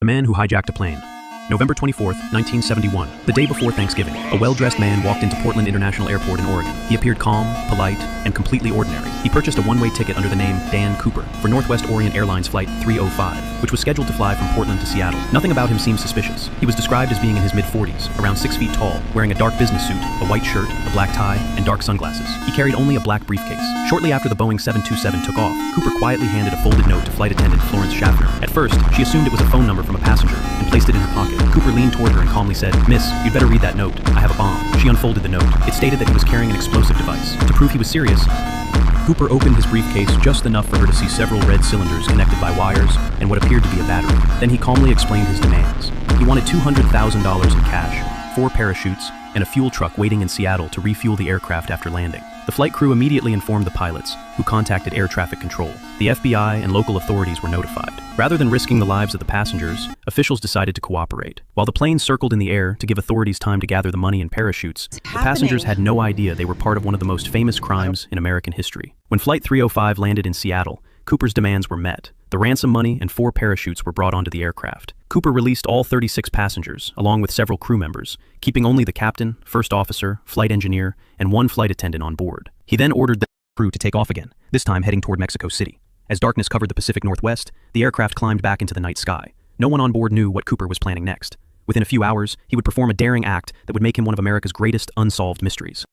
The man who hijacked a plane. November 24th, 1971, the day before Thanksgiving, a well-dressed man walked into Portland International Airport in Oregon. He appeared calm, polite, and completely ordinary. He purchased a one-way ticket under the name Dan Cooper for Northwest Orient Airlines Flight 305, which was scheduled to fly from Portland to Seattle. Nothing about him seemed suspicious. He was described as being in his mid-40s, around 6 feet tall, wearing a dark business suit, a white shirt, a black tie, and dark sunglasses. He carried only a black briefcase. Shortly after the Boeing 727 took off, Cooper quietly handed a folded note to flight attendant Florence Schaffner. At first, she assumed it was a phone number from a passenger and placed it in her pocket. Cooper leaned toward her and calmly said, "Miss, you'd better read that note. I have a bomb." She unfolded the note. It stated that he was carrying an explosive device. To prove he was serious, Cooper opened his briefcase just enough for her to see several red cylinders connected by wires and what appeared to be a battery. Then he calmly explained his demands. He wanted $200,000 in cash, 4 parachutes, and a fuel truck waiting in Seattle to refuel the aircraft after landing. The flight crew immediately informed the pilots, who contacted air traffic control. The FBI and local authorities were notified. Rather than risking the lives of the passengers, officials decided to cooperate. While the plane circled in the air to give authorities time to gather the money and parachutes, the passengers had no idea they were part of one of the most famous crimes in American history. When Flight 305 landed in Seattle, Cooper's demands were met. The ransom money and 4 parachutes were brought onto the aircraft. Cooper released all 36 passengers, along with several crew members, keeping only the captain, first officer, flight engineer, and 1 flight attendant on board. He then ordered the crew to take off again, this time heading toward Mexico City. As darkness covered the Pacific Northwest, the aircraft climbed back into the night sky. No one on board knew what Cooper was planning next. Within a few hours, he would perform a daring act that would make him one of America's greatest unsolved mysteries.